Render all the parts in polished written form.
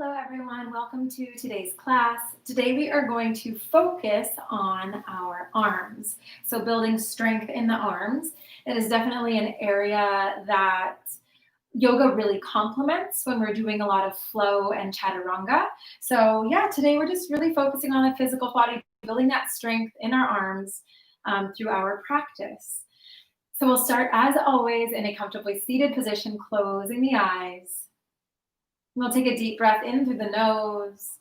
Hello everyone, welcome to today's class. Today we are going to focus on our arms. So building strength in the arms. It is definitely an area that yoga really complements when we're doing a lot of flow and chaturanga. So yeah, today we're just really focusing on the physical body, building that strength in our arms through our practice. So we'll start as always in a comfortably seated position, closing the eyes. We'll take a deep breath in through the nose.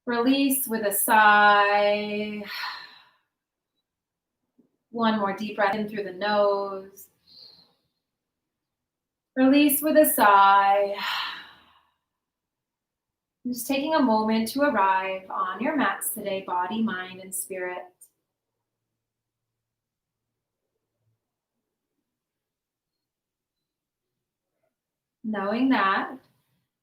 Release with a sigh. One more deep breath in through the nose. Release with a sigh. Just taking a moment to arrive on your mats today, body, mind, and spirit. Knowing that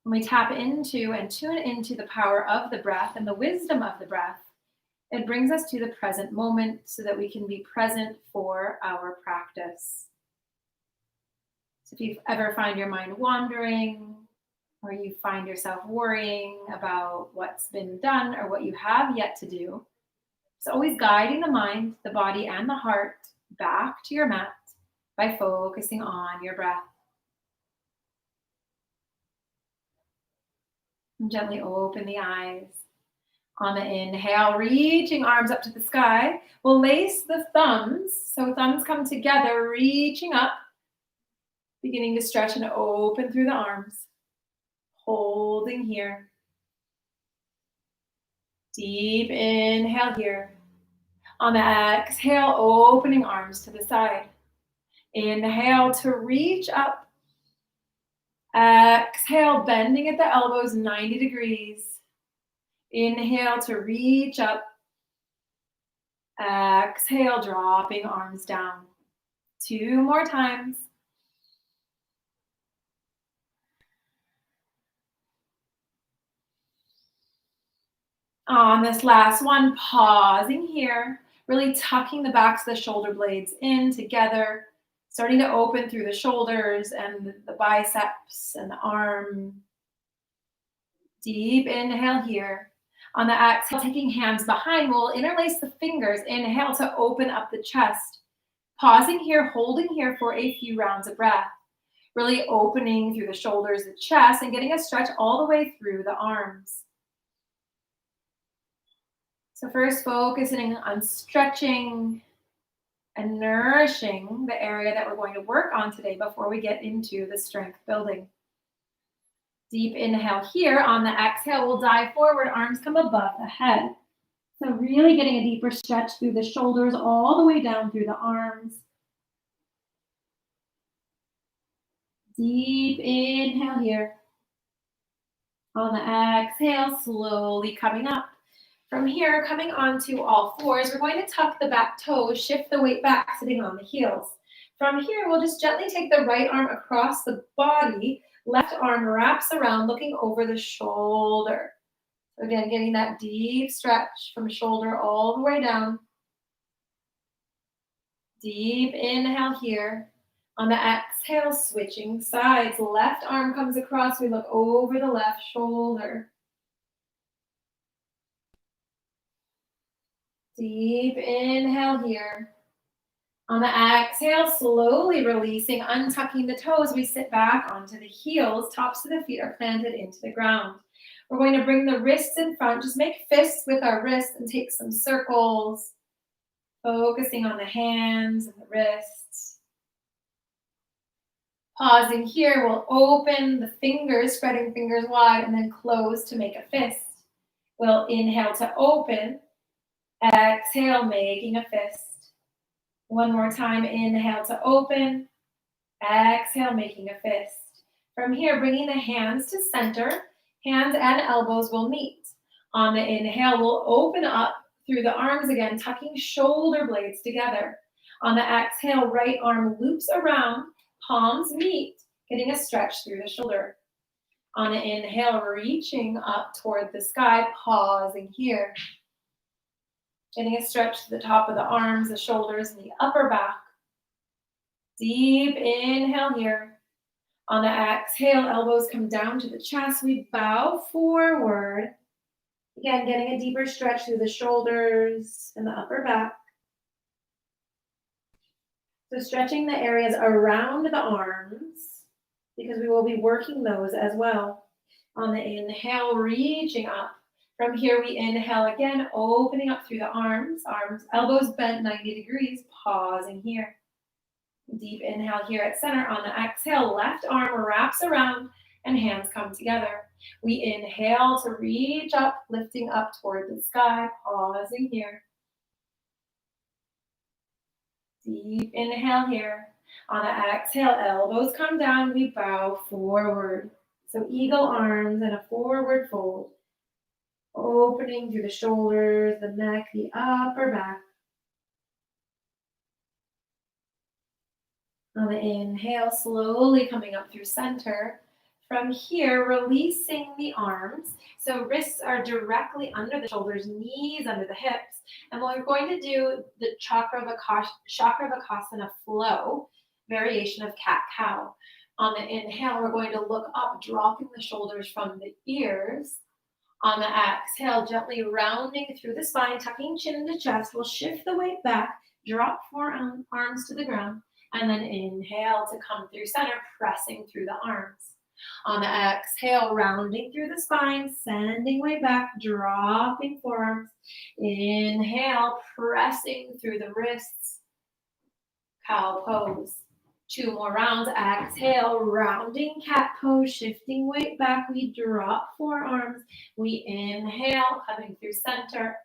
when we tap into and tune into the power of the breath and the wisdom of the breath, it brings us to the present moment so that we can be present for our practice. So if you ever find your mind wandering, or you find yourself worrying about what's been done or what you have yet to do, it's always guiding the mind, the body, and the heart back to your mat by focusing on your breath. And gently open the eyes. On the inhale, reaching arms up to the sky, we'll lace the thumbs. So thumbs come together, reaching up, beginning to stretch and open through the arms. Holding here. Deep inhale here. On the exhale, opening arms to the side. Inhale to reach up. Exhale, bending at the elbows 90 degrees. Inhale to reach up. Exhale, dropping arms down. 2 more times. On this last one, pausing here, really tucking the backs of the shoulder blades in together, starting to open through the shoulders and the biceps and the arm. Deep inhale here. On the exhale, taking hands behind, we'll interlace the fingers. Inhale to open up the chest. Pausing here, holding here for a few rounds of breath. Really opening through the shoulders, the chest, and getting a stretch all the way through the arms. So first focusing on stretching and nourishing the area that we're going to work on today before we get into the strength building. Deep inhale here. On the exhale, we'll dive forward, arms come above the head. So really getting a deeper stretch through the shoulders all the way down through the arms. Deep inhale here. On the exhale, slowly coming up. From here, coming onto all fours, we're going to tuck the back toes, shift the weight back, sitting on the heels. From here, we'll just gently take the right arm across the body, left arm wraps around, looking over the shoulder. Again, getting that deep stretch from shoulder all the way down. Deep inhale here. On the exhale, switching sides. Left arm comes across, we look over the left shoulder. Deep inhale here. On the exhale, slowly releasing, untucking the toes, we sit back onto the heels. Tops of the feet are planted into the ground. We're going to bring the wrists in front. Just make fists with our wrists and take some circles. Focusing on the hands and the wrists. Pausing here, we'll open the fingers, spreading fingers wide, and then close to make a fist. We'll inhale to open. Exhale, making a fist. One more time, inhale to open. Exhale, making a fist. From here, bringing the hands to center. Hands and elbows will meet. On the inhale, we'll open up through the arms again, tucking shoulder blades together. On the exhale, right arm loops around, palms meet, getting a stretch through the shoulder. On the inhale, reaching up toward the sky, pausing here. Getting a stretch to the top of the arms, the shoulders, and the upper back. Deep inhale here. On the exhale, elbows come down to the chest. We bow forward. Again, getting a deeper stretch through the shoulders and the upper back. So stretching the areas around the arms because we will be working those as well. On the inhale, reaching up. From here, we inhale again, opening up through the arms, elbows bent 90 degrees, pausing here. Deep inhale here at center. On the exhale, left arm wraps around and hands come together. We inhale to reach up, lifting up toward the sky, pausing here. Deep inhale here. On the exhale, elbows come down, we bow forward. So eagle arms and a forward fold. Opening through the shoulders, the neck, the upper back. On the inhale, slowly coming up through center. From here, releasing the arms. So wrists are directly under the shoulders, knees under the hips. And we're going to do the Chakravakasana flow, variation of cat-cow. On the inhale, we're going to look up, dropping the shoulders from the ears. On the exhale, gently rounding through the spine, tucking chin into chest. We'll shift the weight back, drop forearms to the ground, and then inhale to come through center, pressing through the arms. On the exhale, rounding through the spine, sending weight back, dropping forearms. Inhale, pressing through the wrists. Cow pose. 2 more rounds. Exhale, rounding cat pose, shifting weight back. We drop forearms. We inhale, coming through center.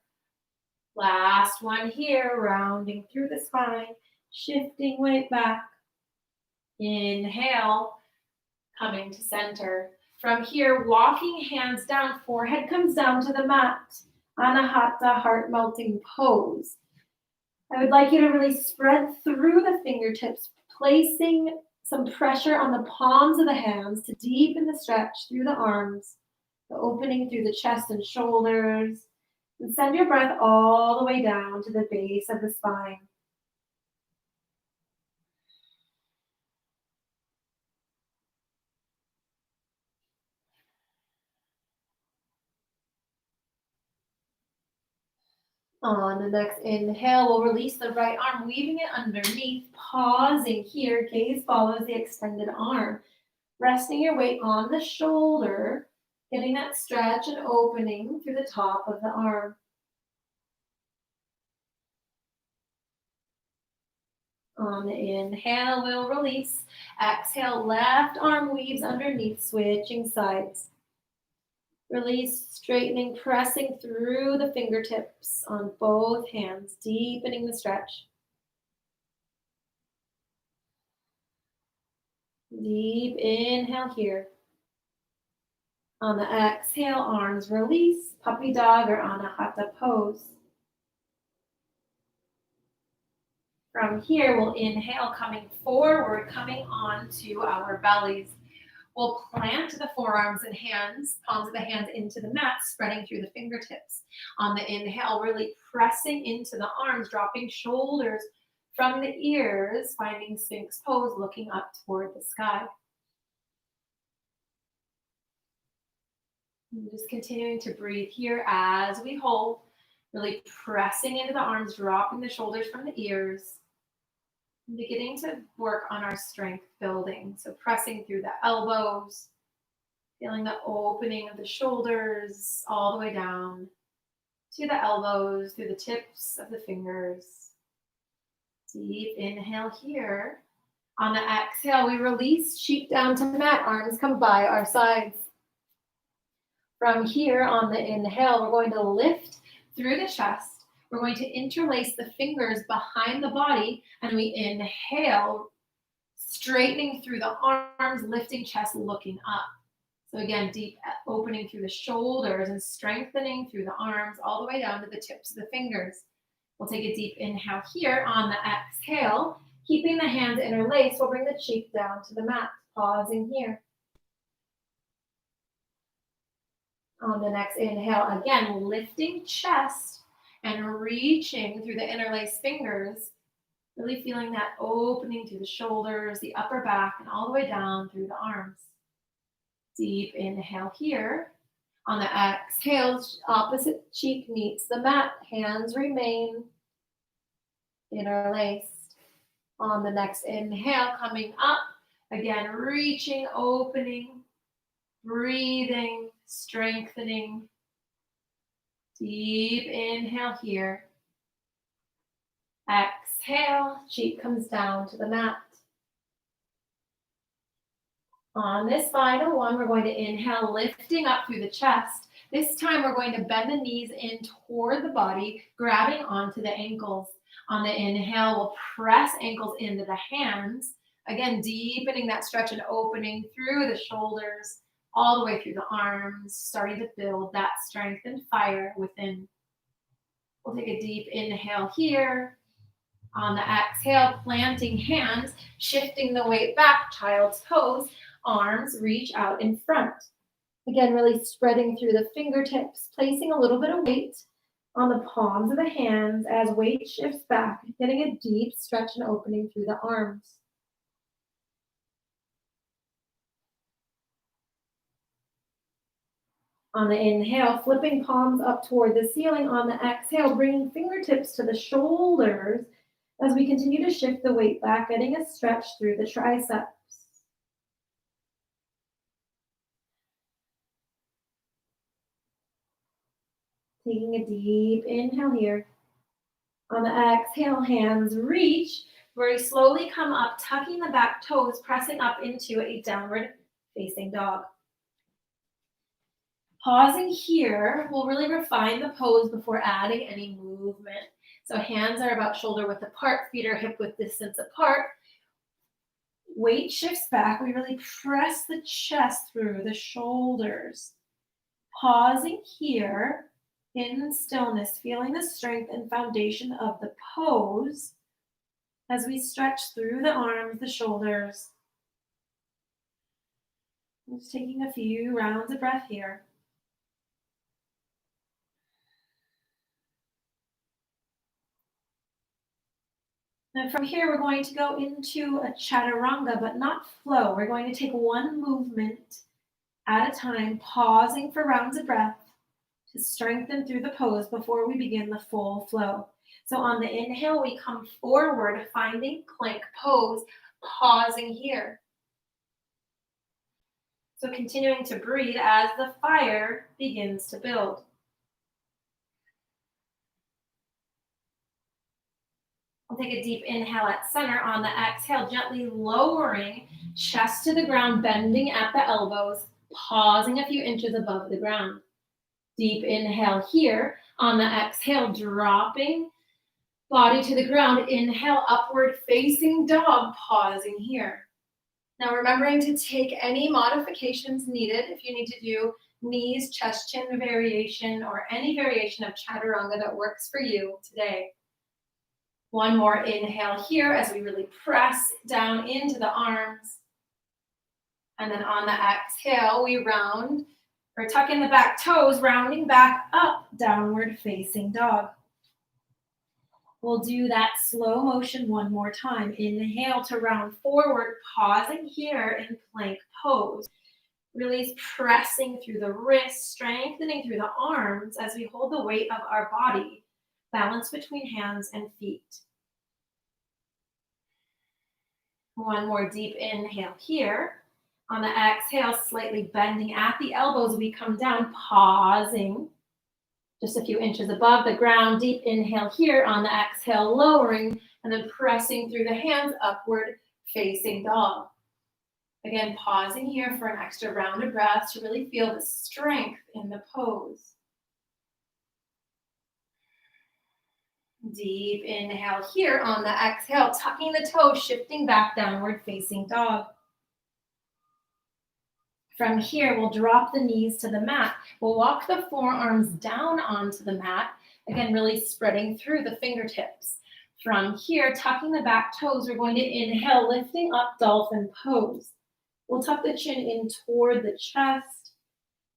Last one here, rounding through the spine, shifting weight back. Inhale, coming to center. From here, walking hands down, forehead comes down to the mat. Anahata, heart melting pose. I would like you to really spread through the fingertips, placing some pressure on the palms of the hands to deepen the stretch through the arms, the opening through the chest and shoulders, and send your breath all the way down to the base of the spine. On the next inhale, we'll release the right arm, weaving it underneath, pausing here. Gaze follows the extended arm. Resting your weight on the shoulder, getting that stretch and opening through the top of the arm. On the inhale, we'll release. Exhale, left arm weaves underneath, switching sides. Release, straightening, pressing through the fingertips on both hands, deepening the stretch. Deep inhale here. On the exhale, arms release, puppy dog or anahata pose. From here, we'll inhale, coming forward, coming onto our bellies. We'll plant the forearms and hands, palms of the hands into the mat, spreading through the fingertips. On the inhale, really pressing into the arms, dropping shoulders from the ears, finding Sphinx pose, looking up toward the sky. And just continuing to breathe here as we hold, really pressing into the arms, dropping the shoulders from the ears. Beginning to work on our strength building. So pressing through the elbows, feeling the opening of the shoulders all the way down to the elbows, through the tips of the fingers. Deep inhale here. On the exhale, we release, cheek down to mat, arms come by our sides. From here, on the inhale, we're going to lift through the chest. We're going to interlace the fingers behind the body, and we inhale, straightening through the arms, lifting chest, looking up. So again, deep opening through the shoulders and strengthening through the arms all the way down to the tips of the fingers. We'll take a deep inhale here. On the exhale, keeping the hands interlaced, we'll bring the cheek down to the mat, pausing here. On the next inhale, again, lifting chest and reaching through the interlaced fingers, Really feeling that opening through the shoulders, the upper back, and all the way down through the arms. Deep inhale here. On the exhale, opposite cheek meets the mat. Hands remain interlaced. On the next inhale, coming up, again, reaching, opening, breathing, strengthening. Deep inhale here. Exhale, cheek comes down to the mat. On this final one, we're going to inhale, lifting up through the chest. This time we're going to bend the knees in toward the body, grabbing onto the ankles. On the inhale, we'll press ankles into the hands. Again, deepening that stretch and opening through the shoulders, all the way through the arms, starting to build that strength and fire within. We'll take a deep inhale here. On the exhale, planting hands, shifting the weight back, child's pose, arms reach out in front. Again, really spreading through the fingertips, placing a little bit of weight on the palms of the hands as weight shifts back, getting a deep stretch and opening through the arms. On the inhale, flipping palms up toward the ceiling. On the exhale, bringing fingertips to the shoulders as we continue to shift the weight back, getting a stretch through the triceps. Taking a deep inhale here. On the exhale, hands reach. Very slowly come up, tucking the back toes, pressing up into a downward facing dog. Pausing here, we'll really refine the pose before adding any movement. So hands are about shoulder width apart, feet are hip width distance apart. Weight shifts back. We really press the chest through the shoulders. Pausing here in stillness, feeling the strength and foundation of the pose as we stretch through the arms, the shoulders. Just taking a few rounds of breath here. And from here, we're going to go into a chaturanga, but not flow. We're going to take one movement at a time, pausing for rounds of breath to strengthen through the pose before we begin the full flow. So on the inhale, we come forward, finding plank pose, pausing here. So continuing to breathe as the fire begins to build. We'll take a deep inhale at center. On the exhale, gently lowering chest to the ground, bending at the elbows, pausing a few inches above the ground. Deep inhale here. On the exhale, dropping body to the ground. Inhale, upward facing dog, pausing here. Now remembering to take any modifications needed if you need to do knees, chest, chin variation, or any variation of chaturanga that works for you today. One more inhale here as we really press down into the arms. And then on the exhale, we round or tuck in the back toes, rounding back up, downward facing dog. We'll do that slow motion one more time. Inhale to round forward, pausing here in plank pose. Really pressing through the wrists, strengthening through the arms as we hold the weight of our body, balance between hands and feet. One more deep inhale here. On the exhale, slightly bending at the elbows, we come down, pausing just a few inches above the ground. Deep inhale here. On the exhale, lowering and then pressing through the hands, upward facing dog. Again, pausing here for an extra round of breath to really feel the strength in the pose. Deep inhale here. On the exhale, tucking the toes, shifting back, downward facing dog. From here, we'll drop the knees to the mat. We'll walk the forearms down onto the mat. Again, really spreading through the fingertips. From here, tucking the back toes, we're going to inhale, lifting up, dolphin pose. We'll tuck the chin in toward the chest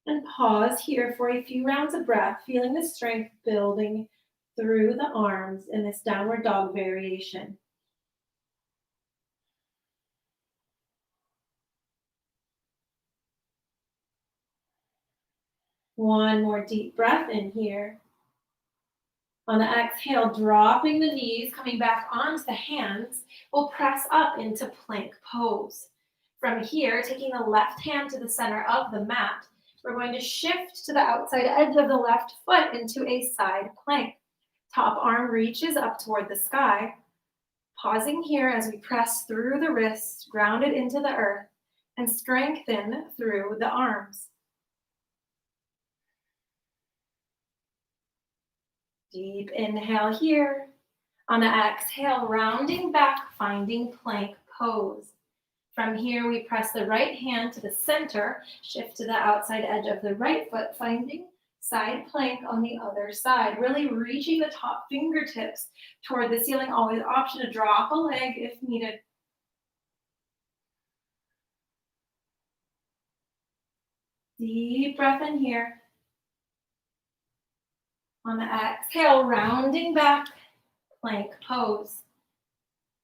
and pause here for a few rounds of breath, feeling the strength building through the arms in this downward dog variation. One more deep breath in here. On the exhale, dropping the knees, coming back onto the hands, we'll press up into plank pose. From here, taking the left hand to the center of the mat, we're going to shift to the outside edge of the left foot into a side plank. Top arm reaches up toward the sky. Pausing here as we press through the wrists, grounded into the earth, and strengthen through the arms. Deep inhale here. On the exhale, rounding back, finding plank pose. From here, we press the right hand to the center, shift to the outside edge of the right foot, finding side plank on the other side. Really reaching the top fingertips toward the ceiling. Always option to drop a leg if needed. Deep breath in here. On the exhale, rounding back, plank pose.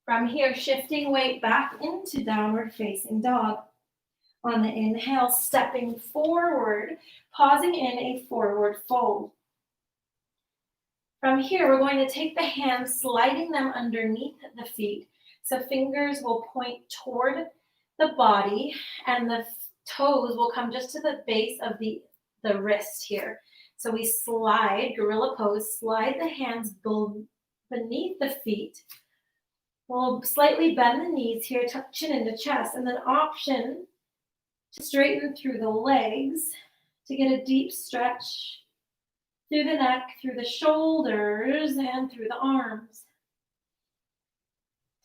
From here, shifting weight back into downward facing dog. On the inhale, stepping forward, pausing in a forward fold. From here, we're going to take the hands, sliding them underneath the feet. So fingers will point toward the body and the toes will come just to the base of the wrist here. So we slide, gorilla pose, slide the hands beneath the feet. We'll slightly bend the knees here, tuck chin into chest, and then option to straighten through the legs to get a deep stretch through the neck, through the shoulders, and through the arms.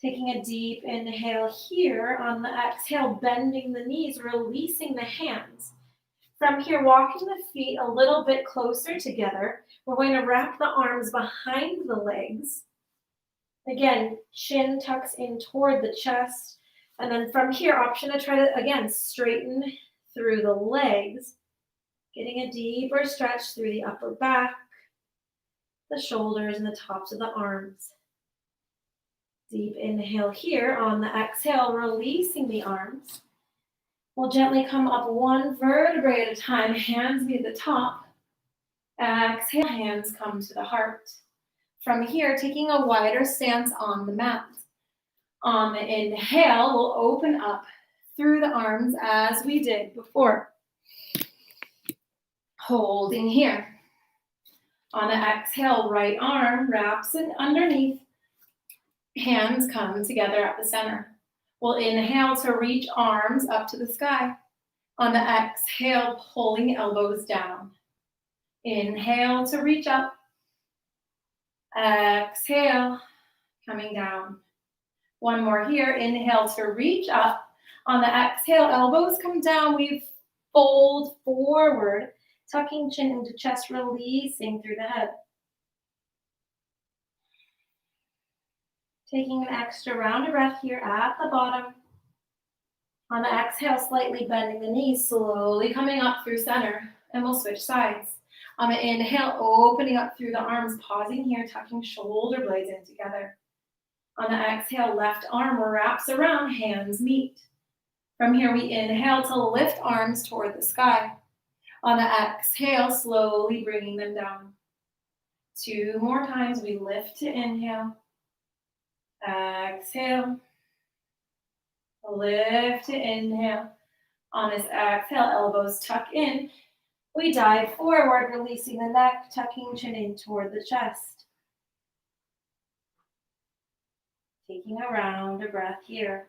Taking a deep inhale here. On the exhale, bending the knees, releasing the hands. From here, walking the feet a little bit closer together. We're going to wrap the arms behind the legs. Again, chin tucks in toward the chest. And then from here, option to try to, again, straighten through the legs. Getting a deeper stretch through the upper back, the shoulders, and the tops of the arms. Deep inhale here. On the exhale, releasing the arms. We'll gently come up one vertebrae at a time, hands meet at the top. Exhale, hands come to the heart. From here, taking a wider stance on the mat. On the inhale, we'll open up through the arms as we did before. Holding here. On the exhale, right arm wraps in underneath. Hands come together at the center. We'll inhale to reach arms up to the sky. On the exhale, pulling elbows down. Inhale to reach up. Exhale, coming down. One more here. Inhale to reach up. On the exhale, elbows come down. We fold forward, tucking chin into chest, releasing through the head. Taking an extra round of breath here at the bottom. On the exhale, slightly bending the knees, slowly coming up through center, and we'll switch sides. On the inhale, opening up through the arms, pausing here, tucking shoulder blades in together. On the exhale, left arm wraps around, hands meet. From here, we inhale to lift arms toward the sky. On the exhale, slowly bringing them down. 2 more times, we lift to inhale. Exhale. Lift to inhale. On this exhale, elbows tuck in. We dive forward, releasing the neck, tucking chin in toward the chest. Taking a round of breath here.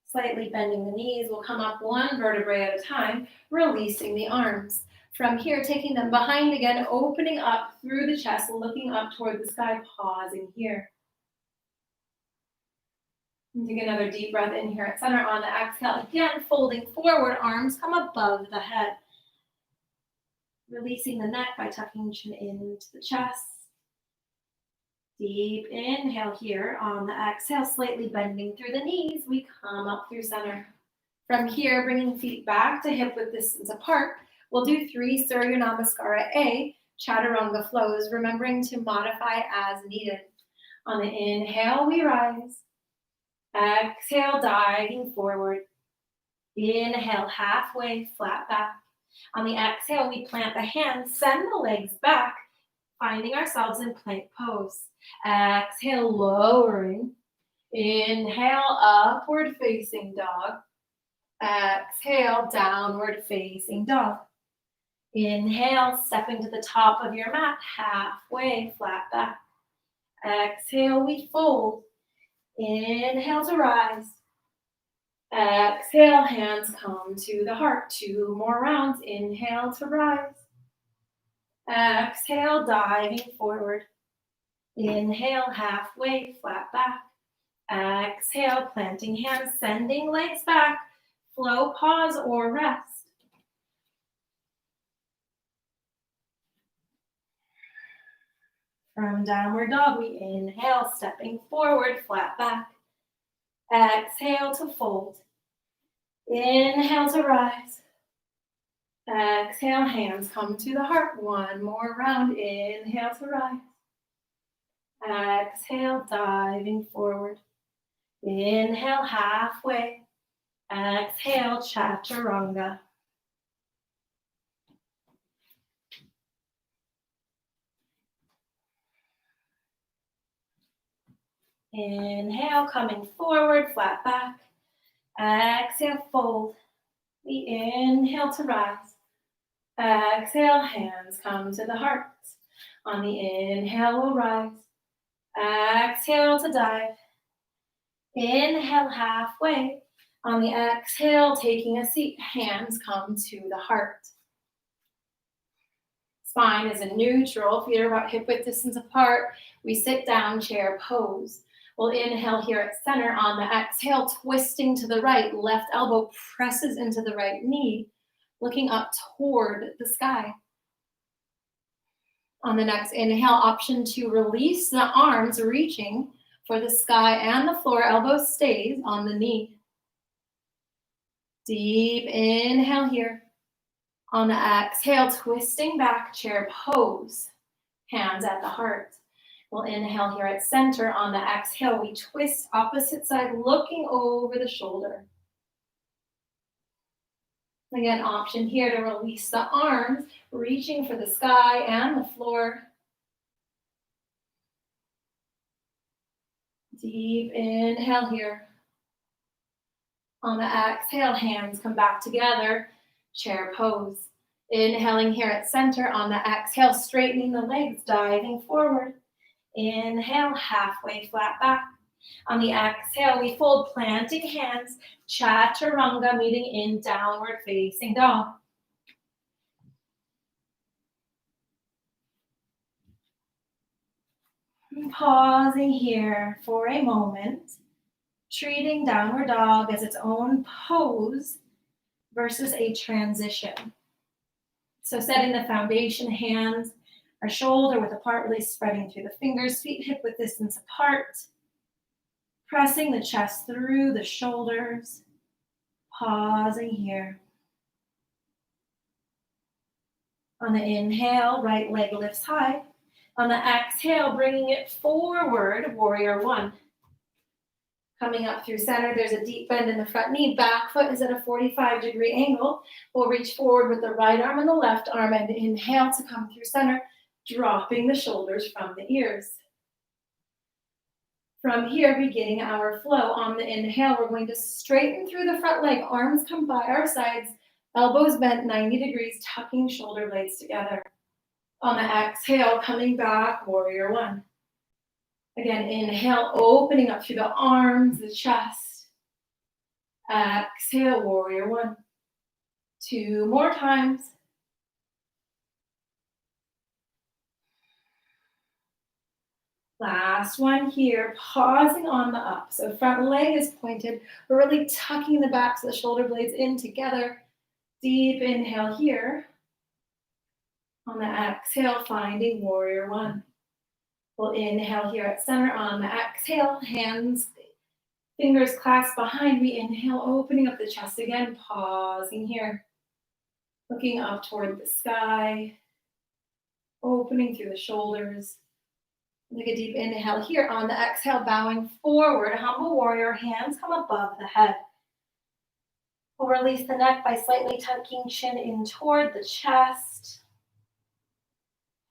Slightly bending the knees, we'll come up one vertebrae at a time, releasing the arms. From here, taking them behind again, opening up through the chest, looking up toward the sky, pausing here. And take another deep breath in here at center. On the exhale, again, folding forward, arms come above the head. Releasing the neck by tucking chin into the chest. Deep inhale here. On the exhale, slightly bending through the knees, we come up through center. From here, bringing feet back to hip width distance apart, we'll do 3 Surya Namaskara A, Chaturanga flows, remembering to modify as needed. On the inhale, we rise. Exhale, diving forward. Inhale, halfway, flat back. On the exhale, we plant the hands, send the legs back, finding ourselves in plank pose. Exhale, lowering. Inhale, upward facing dog. Exhale, downward facing dog. Inhale, stepping to the top of your mat, halfway, flat back. Exhale, we fold. Inhale to rise. Exhale, hands come to the heart. 2 more rounds. Inhale to rise. Exhale, diving forward. Inhale, halfway, flat back. Exhale, planting hands, sending legs back. Flow, pause, or rest. From downward dog, we inhale, stepping forward, flat back. Exhale to fold. Inhale to rise. Exhale, hands come to the heart. 1 more round. Inhale to rise. Exhale, diving forward. Inhale, halfway. Exhale, chaturanga. Inhale, coming forward, flat back. Exhale, fold. We inhale to rise. Exhale, hands come to the heart. On the inhale, we'll rise. Exhale to dive. Inhale, halfway. On the exhale, taking a seat, hands come to the heart. Spine is in neutral, feet are about hip width distance apart. We sit down, chair pose. We'll inhale here at center. On the exhale, twisting to the right, left elbow presses into the right knee, looking up toward the sky. On the next inhale, option to release the arms, reaching for the sky and the floor, elbow stays on the knee. Deep inhale here. On the exhale, twisting back, chair pose, hands at the heart. We'll inhale here at center. On the exhale, we twist opposite side, looking over the shoulder. Again, option here to release the arms, reaching for the sky and the floor. Deep inhale here. On the exhale, hands come back together, chair pose. Inhaling here at center. On the exhale, straightening the legs, diving forward. Inhale, halfway, flat back. On the exhale, we fold, planting hands, chaturanga, meeting in downward facing dog. Pausing here for a moment, treating downward dog as its own pose versus a transition. So setting the foundation, hands are shoulder width apart, really spreading through the fingers, feet hip width distance apart. Pressing the chest through the shoulders. Pausing here. On the inhale, right leg lifts high. On the exhale, bringing it forward, warrior one. Coming up through center, there's a deep bend in the front knee. Back foot is at a 45-degree angle. We'll reach forward with the right arm and the left arm and inhale to come through center, dropping the shoulders from the ears. From here, beginning our flow. On the inhale, we're going to straighten through the front leg. Arms come by our sides, elbows bent 90 degrees, tucking shoulder blades together. On the exhale, coming back, warrior one. Again, inhale, opening up through the arms, the chest. Exhale, warrior one. 2 more times. Last one here, pausing on the up. So front leg is pointed. We're really tucking the backs of the shoulder blades in together. Deep inhale here. On the exhale, finding warrior one. We'll inhale here at center. On the exhale, hands, fingers clasped behind. We inhale, opening up the chest again, pausing here. Looking up toward the sky. Opening through the shoulders. Take a deep inhale here. On the exhale, bowing forward, humble warrior, hands come above the head. We'll release the neck by slightly tucking chin in toward the chest.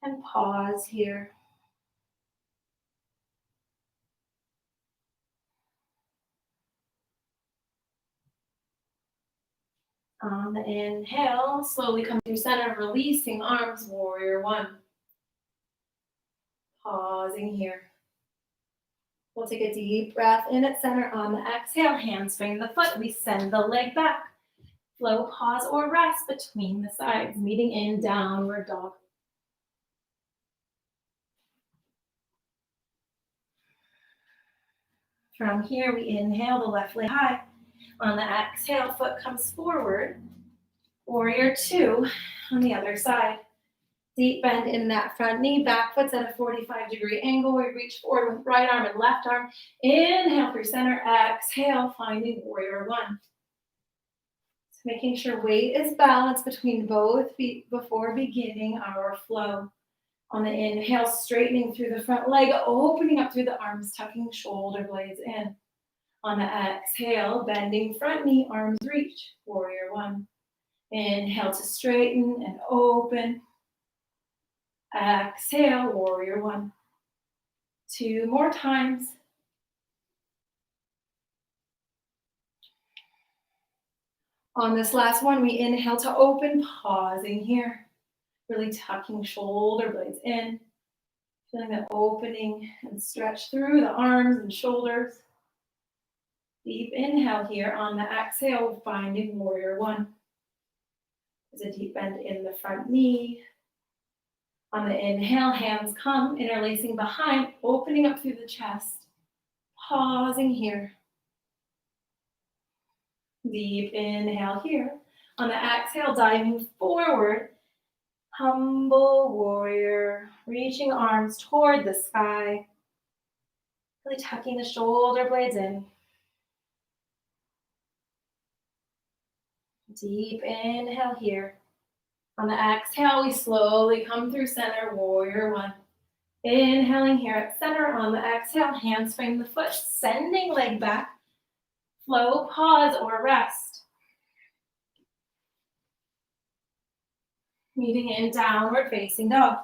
And pause here. On the inhale, slowly come through center, releasing arms, warrior one. Pausing here. We'll take a deep breath in at center. On the exhale, hands swing the foot. We send the leg back. Flow, pause, or rest between the sides, meeting in downward dog. From here, we inhale the left leg high. On the exhale, foot comes forward. Warrior two on the other side. Deep bend in that front knee, back foot's at a 45-degree angle. We reach forward with right arm and left arm. Inhale through center, exhale, finding warrior one. So making sure weight is balanced between both feet before beginning our flow. On the inhale, straightening through the front leg, opening up through the arms, tucking shoulder blades in. On the exhale, bending front knee, arms reach, warrior one. Inhale to straighten and open. Exhale, warrior one. Two more times. On this last one, we inhale to open, pausing here. Really tucking shoulder blades in. Feeling the opening and stretch through the arms and shoulders. Deep inhale here. On the exhale, finding warrior one. There's a deep bend in the front knee. On the inhale, hands come, interlacing behind, opening up through the chest. Pausing here. Deep inhale here. On the exhale, diving forward. Humble warrior, reaching arms toward the sky. Really tucking the shoulder blades in. Deep inhale here. On the exhale, we slowly come through center, warrior one. Inhaling here at center. On the exhale, hands frame the foot, sending leg back. Flow, pause, or rest. Meeting in downward facing dog.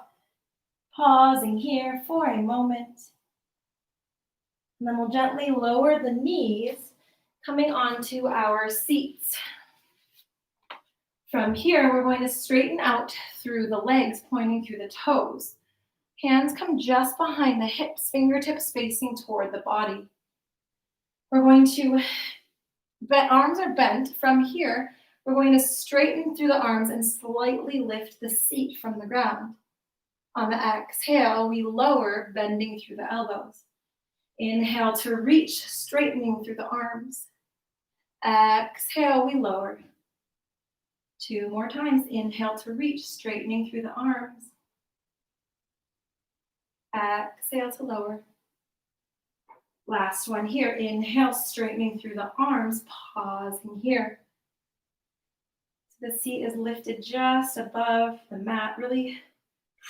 Pausing here for a moment. And then we'll gently lower the knees, coming onto our seats. From here, we're going to straighten out through the legs, pointing through the toes. Hands come just behind the hips, fingertips facing toward the body. We're going to, arms are bent. From here, we're going to straighten through the arms and slightly lift the seat from the ground. On the exhale, we lower, bending through the elbows. Inhale to reach, straightening through the arms. Exhale, we lower. Two more times. Inhale to reach, straightening through the arms. Exhale to lower. Last one here. Inhale, straightening through the arms, pausing here. So the seat is lifted just above the mat, really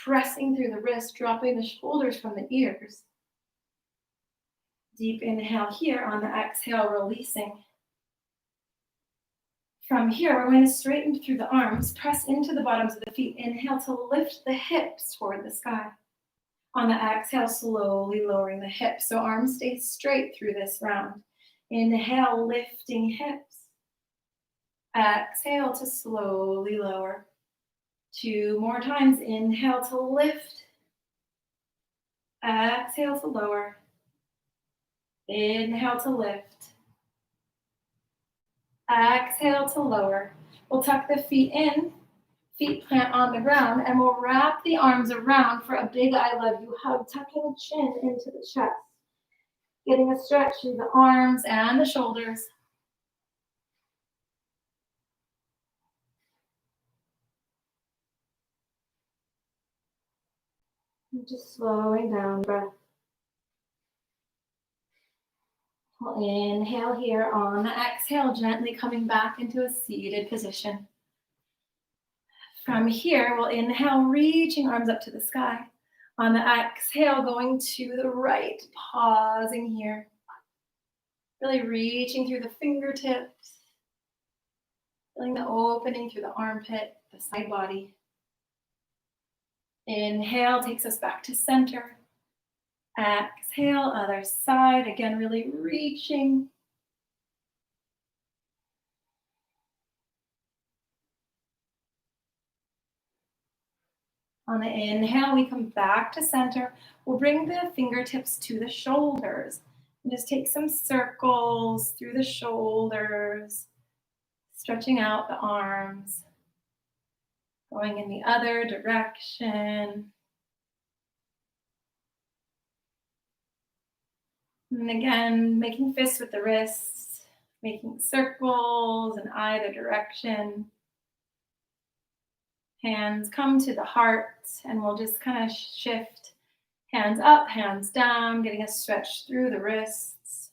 pressing through the wrist, dropping the shoulders from the ears. Deep inhale here. On the exhale, releasing. From here, we're going to straighten through the arms, press into the bottoms of the feet. Inhale to lift the hips toward the sky. On the exhale, slowly lowering the hips, so arms stay straight through this round. Inhale, lifting hips. Exhale to slowly lower. Two more times. Inhale to lift. Exhale to lower. Inhale to lift. Exhale to lower. We'll tuck the feet in, feet plant on the ground, and we'll wrap the arms around for a big I love you hug, tucking the chin into the chest. Getting a stretch through the arms and the shoulders. And just slowing down the breath. We'll inhale here. On the exhale, gently coming back into a seated position. From here, we'll inhale, reaching arms up to the sky. On the exhale, going to the right, pausing here. Really reaching through the fingertips. Feeling the opening through the armpit, the side body. Inhale takes us back to center. Exhale, other side. Again, really reaching. On the inhale, we come back to center. We'll bring the fingertips to the shoulders and just take some circles through the shoulders, stretching out the arms, going in the other direction. And again, making fists with the wrists, making circles in either direction. Hands come to the heart, and we'll just kind of shift hands up, hands down, getting a stretch through the wrists.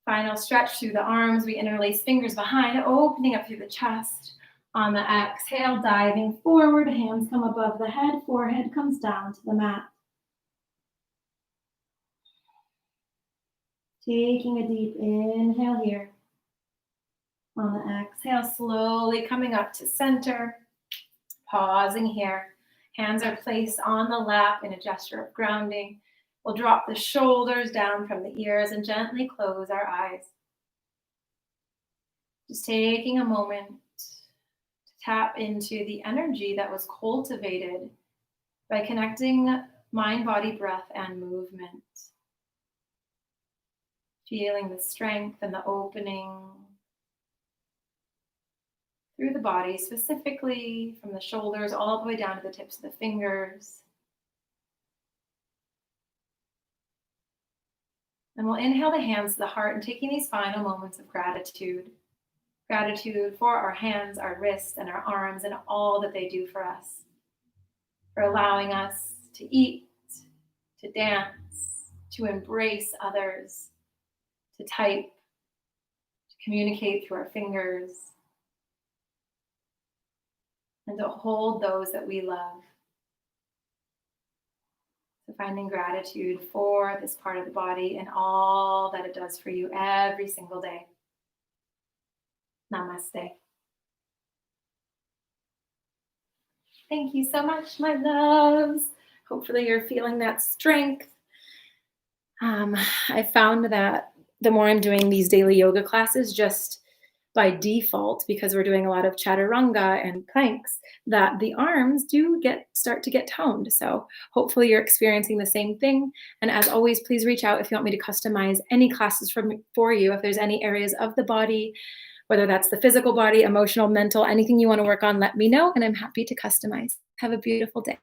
Final stretch through the arms. We interlace fingers behind, opening up through the chest. On the exhale, diving forward, hands come above the head, forehead comes down to the mat. Taking a deep inhale here. On the exhale, slowly coming up to center. Pausing here. Hands are placed on the lap in a gesture of grounding. We'll drop the shoulders down from the ears and gently close our eyes. Just taking a moment to tap into the energy that was cultivated by connecting mind, body, breath, and movement. Feeling the strength and the opening through the body, specifically from the shoulders all the way down to the tips of the fingers. And we'll inhale the hands to the heart and taking these final moments of gratitude. Gratitude for our hands, our wrists, and our arms, and all that they do for us. For allowing us to eat, to dance, to embrace others, to type, to communicate through our fingers, and to hold those that we love. So finding gratitude for this part of the body and all that it does for you every single day. Namaste. Thank you so much, my loves. Hopefully you're feeling that strength. I found that the more I'm doing these daily yoga classes, just by default, because we're doing a lot of chaturanga and planks, that the arms do start to get toned. So hopefully you're experiencing the same thing. And as always, please reach out if you want me to customize any classes for you. If there's any areas of the body, whether that's the physical body, emotional, mental, anything you want to work on, let me know, and I'm happy to customize. Have a beautiful day.